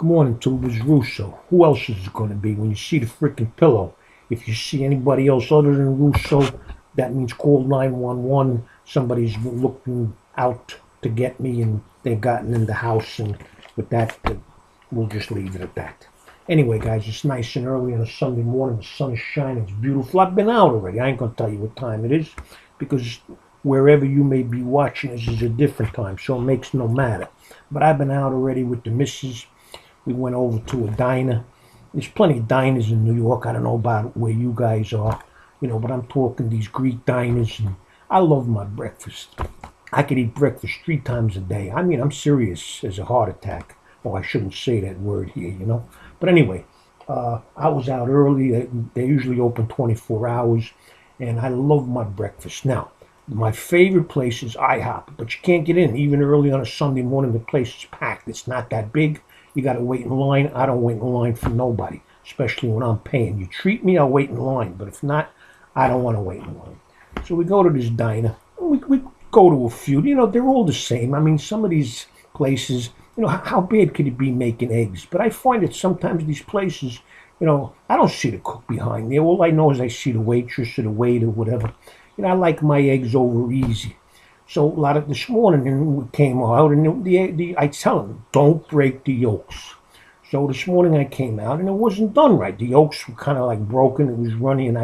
Good morning, Tubers. Russo. Who else is it going to be when you see the freaking pillow? If you see anybody else other than Russo, that means call 911. Somebody's looking out to get me and they've gotten in the house. And with that, we'll just leave it at that. Anyway, guys, it's nice and early on a Sunday morning. The sun is shining. It's beautiful. I've been out already. I ain't going to tell you what time it is because wherever you may be watching this is a different time, so it makes no matter. But I've been out already with the missus. We went over to a diner. There's plenty of diners in New York. I don't know about where you guys are, but I'm talking these Greek diners. And I love my breakfast. I could eat breakfast 3 times a day. I mean, I'm serious as a heart attack. Oh, I shouldn't say that word here, But anyway, I was out early. They usually open 24 hours. And I love my breakfast. Now, my favorite place is IHOP. But you can't get in. Even early on a Sunday morning, the place is packed. It's not that big. You got to wait in line. I don't wait in line for nobody, especially when I'm paying. You treat me, I'll wait in line. But if not, I don't want to wait in line. So we go to this diner. We go to a few. They're all the same. I mean, some of these places, how bad could it be making eggs? But I find that sometimes these places, I don't see the cook behind there. All I know is I see the waitress or the waiter, whatever. I like my eggs over easy. So a lot of this morning we came out and I tell them, don't break the yolks. So this morning I came out and it wasn't done right. The yolks were kind of like broken. It was runny, and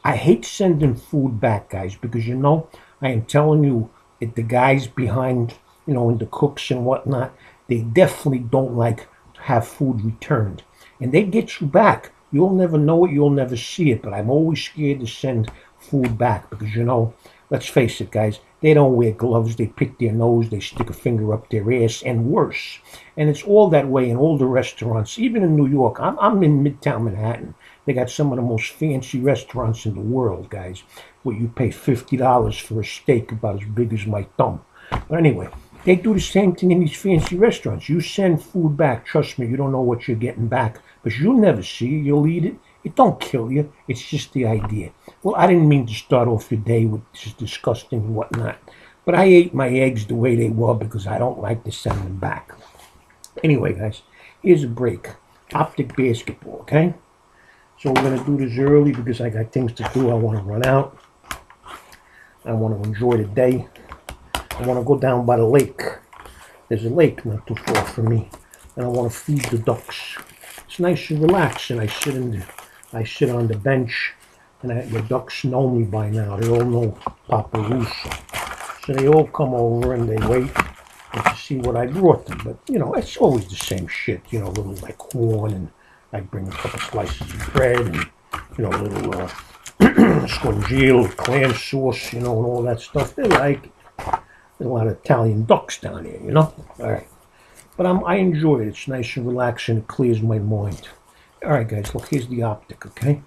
I hate sending food back, guys, because I am telling you that the guys behind, and the cooks and whatnot, they definitely don't like to have food returned. And they get you back. You'll never know it, you'll never see it, but I'm always scared to send food back because, let's face it, guys, they don't wear gloves, they pick their nose, they stick a finger up their ass, and worse. And it's all that way in all the restaurants, even in New York. I'm in Midtown Manhattan. They got some of the most fancy restaurants in the world, guys, where you pay $50 for a steak about as big as my thumb. But anyway, they do the same thing in these fancy restaurants. You send food back, trust me, you don't know what you're getting back, but you'll never see it, you'll eat it. It don't kill you. It's just the idea. Well, I didn't mean to start off your day with this disgusting and whatnot. But I ate my eggs the way they were because I don't like to send them back. Anyway, guys, here's a break. Optic basketball, okay? So we're going to do this early because I got things to do. I want to run out. I want to enjoy the day. I want to go down by the lake. There's a lake not too far from me. And I want to feed the ducks. It's nice and relaxing. I sit on the bench, and the ducks know me by now. They all know Papa Russo. So they all come over and they wait to see what I brought them. But, it's always the same shit, little like corn, and I bring a couple slices of bread, and, little scungile, clam sauce, and all that stuff. They like it. There's a lot of Italian ducks down here, All right. But I enjoy it. It's nice and relaxing. It clears my mind. All right, guys, look, here's the optic, okay?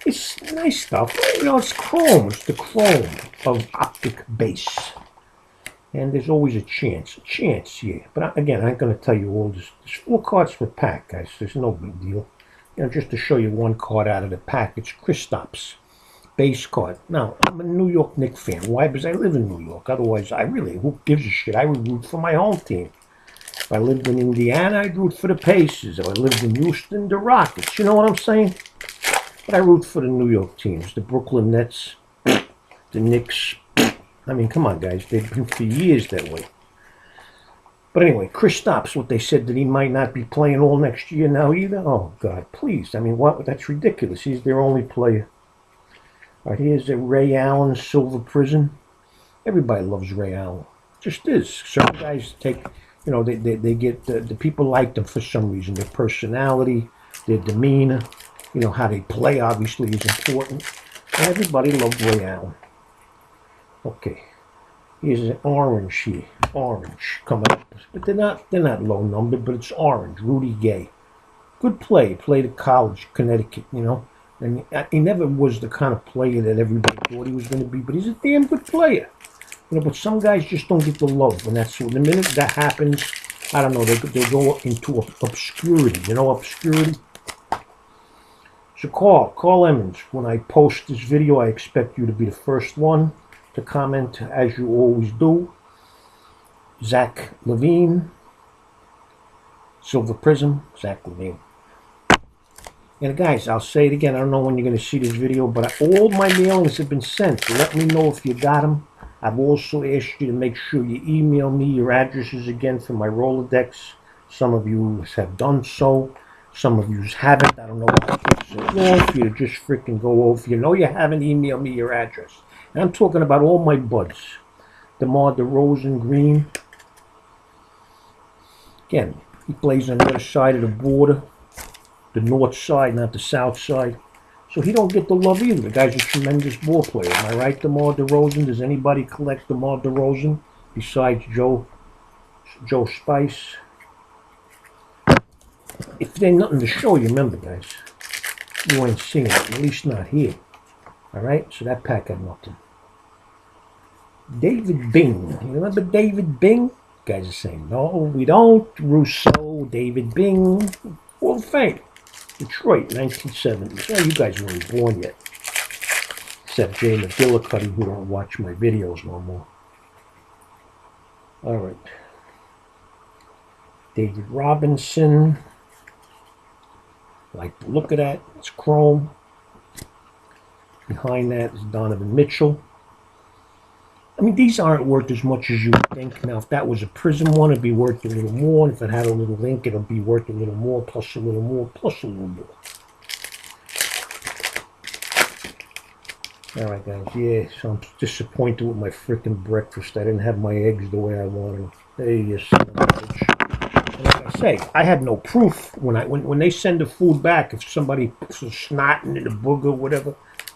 It's nice stuff. It's chrome. It's the chrome of optic base. And there's always a chance. Yeah. But again, I ain't going to tell you all this. There's 4 cards per pack, guys. There's no big deal. Just to show you one card out of the pack, it's Kristaps base card. Now, I'm a New York Knicks fan. Why? Because I live in New York. Otherwise, who gives a shit? I would root for my home team. If I lived in Indiana, I'd root for the Pacers. If I lived in Houston, the Rockets. You know what I'm saying? But I root for the New York teams. The Brooklyn Nets, the Knicks. I mean, come on, guys. They've been for years that way. But anyway, Kristaps, what they said that he might not be playing all next year now either. Oh, God, please. I mean, what? That's ridiculous. He's their only player. All right, here's a Ray Allen Silver Prison. Everybody loves Ray Allen. Just is. Some guys take, they get, the people like them for some reason. Their personality, their demeanor, how they play obviously is important. And everybody loves Ray Allen. Okay, here's an orange here. Orange coming up. But they're not low numbered, but it's orange. Rudy Gay. Good play. Played at college, Connecticut, And he never was the kind of player that everybody thought he was going to be, but he's a damn good player. But some guys just don't get the love, and that's the minute that happens, I don't know, they go into obscurity. Obscurity? So Carl Emmons, when I post this video, I expect you to be the first one to comment, as you always do. Zach Levine, Silver Prism, exactly name. And guys, I'll say it again. I don't know when you're going to see this video, but all my mailings have been sent. So let me know if you got them. I've also asked you to make sure you email me your addresses again for my Rolodex. Some of you have done so. Some of you haven't. I don't know why it takes so long for you to just freaking go over. If you know you haven't, email me your address. And I'm talking about all my buds. DeMar DeRozan Green. Again, he plays on the other side of the border. The north side, not the south side. So he don't get the love either. The guy's a tremendous ball player. Am I right, DeMar DeRozan? Does anybody collect DeMar DeRozan besides Joe Spice? If there ain't nothing to show you, remember, guys, you ain't seen it. At least not here. All right? So that pack had nothing. David Bing. You remember David Bing? You guys are saying, no, we don't. Russo, David Bing. Hall of Fame. Detroit, 1970s. Oh, you guys weren't born yet. Except Jay McGillicuddy, who don't watch my videos no more. All right. David Robinson. Like the look of that. It's chrome. Behind that is Donovan Mitchell. I mean, these aren't worth as much as you would think. Now, if that was a Prism one, it'd be worth a little more. If it had a little ink, it'll be worth a little more, plus a little more, plus a little more. All right, guys. Yeah, so I'm disappointed with my freaking breakfast. I didn't have my eggs the way I wanted them. There you son of a bitch. And like I say, I had no proof when they send the food back. If somebody puts a snotting in the booger, whatever.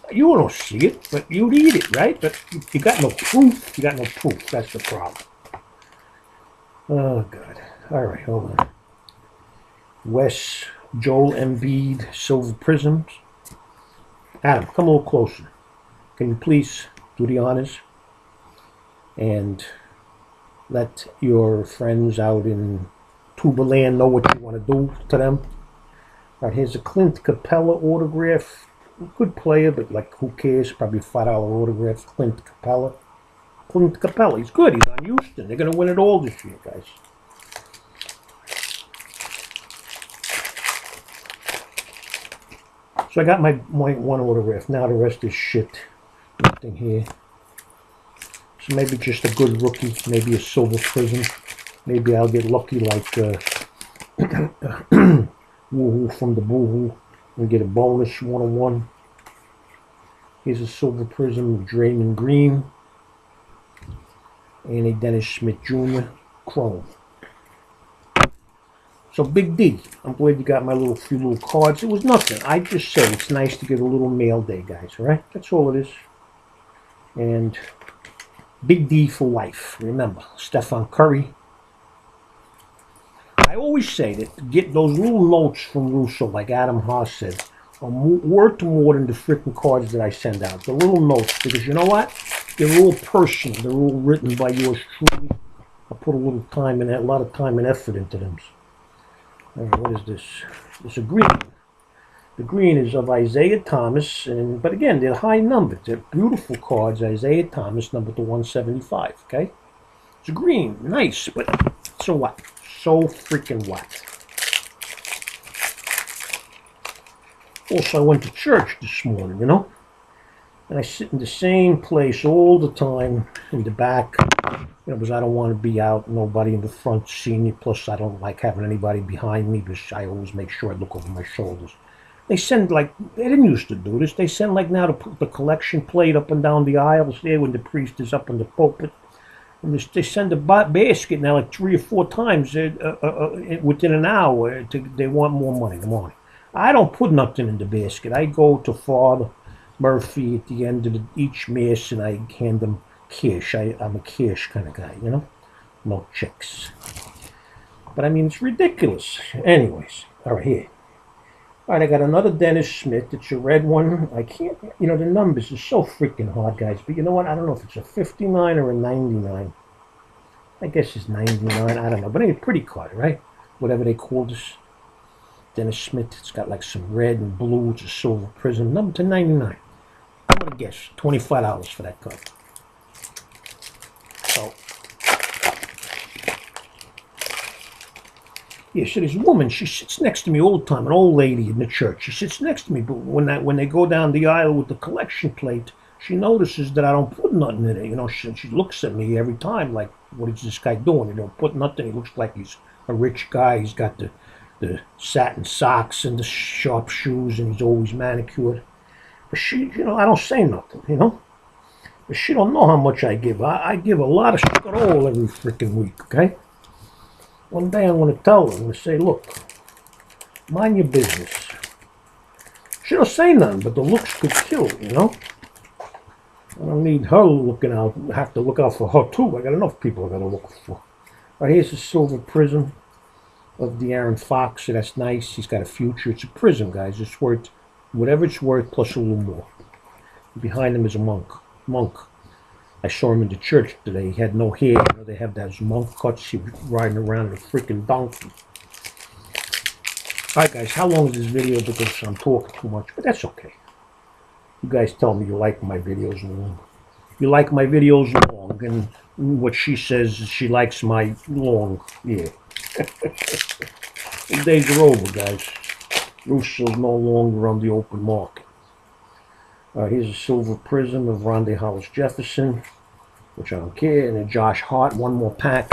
You don't see it, but you'd eat it, right? But you got no proof. You got no proof. That's the problem. Oh, God. All right, hold on. Wes, Joel Embiid, Silver Prisms. Adam, come a little closer. Can you please do the honors? And let your friends out in Tuberland know what you want to do to them. All right, here's a Clint Capella autograph. Good player, but like, who cares? Probably $5 autograph. Clint Capella. Clint Capella. He's good. He's on Houston. They're going to win it all this year, guys. So I got my one autograph. Now the rest is shit. Nothing here. So maybe just a good rookie. Maybe a Silver Prism. Maybe I'll get lucky like Woohoo from the Boohoo. And get a bonus 101. Here's a Silver Prism, Draymond Green. And a Dennis Smith Jr. Chrome. So Big D, I'm glad you got my few little cards. It was nothing. I just said it's nice to get a little mail day, guys. All right? That's all it is. And Big D for life. Remember, Stephen Curry. I always say that get those little notes from Russo, like Adam Haas said, are worth more than the freaking cards that I send out. The little notes, because you know what? They're all personal. They're all written by yours truly. I put a little time in that, a lot of time and effort into them. All right, what is this? It's a green. The green is of Isaiah Thomas, but again, they're high numbered. They're beautiful cards. Isaiah Thomas, number to 175. Okay, it's a green, nice, but so what? So freaking what? Also, I went to church this morning, you know? And I sit in the same place all the time in the back. You know, because I don't want to be out, nobody in the front seeing me. Plus, I don't like having anybody behind me because I always make sure I look over my shoulders. They send like, they didn't used to do this. They send like now to put the collection plate up and down the aisles there when the priest is up in the pulpit. And they send a basket now like 3 or 4 times within an hour. They want more money. Come on. I don't put nothing in the basket. I go to Father Murphy at the end of each mass and I hand them cash. I'm a cash kind of guy, you know? No checks. But I mean, it's ridiculous. Anyways, all right, here. All right, I got another Dennis Smith. It's a red one. I can't, you know, the numbers are so freaking hard, guys. But you know what? I don't know if it's a 59 or a 99. I guess it's 99. I don't know. But it's a pretty card, right? Whatever they call this. Dennis Smith. It's got like some red and blue. It's a Silver Prism. Number to 99. I'm going to guess $25 for that card. So, Yeah, so this woman, she sits next to me all the time, an old lady in the church. She sits next to me, but when they go down the aisle with the collection plate, she notices that I don't put nothing in it. You know, she looks at me every time like, what is this guy doing? You know, put nothing. He looks like he's a rich guy. He's got the satin socks and the sharp shoes, and he's always manicured. But she, you know, I don't say nothing, you know. But she don't know how much I give. I give a lot of scroll every freaking week, okay? One day I'm going to tell her, I'm going to say, look, mind your business. She don't say nothing, but the looks could kill, you know? I don't need her looking out, have to look out for her too. I got enough people I got to look for. All right, here's the silver prism of the Aaron Fox. So that's nice. He's got a future. It's a prism, guys. It's worth whatever it's worth plus a little more. Behind him is a monk. I saw him in the church today. He had no hair. You know, they have those monk cuts. He was riding around in a freaking donkey. Alright guys, how long is this video? Because I'm talking too much, but that's okay. You guys tell me you like my videos long. You like my videos long, and what she says is she likes my long. Yeah. The days are over, guys. Russo's no longer on the open market. Here's a silver prism of Rondé Hollis Jefferson, which I don't care, and a Josh Hart, one more pack.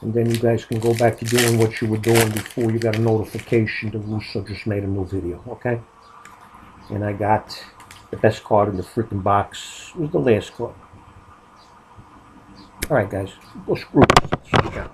And then you guys can go back to doing what you were doing before you got a notification that Russo just made a new video, okay? And I got the best card in the freaking box. It was the last card. Alright guys, go screw this.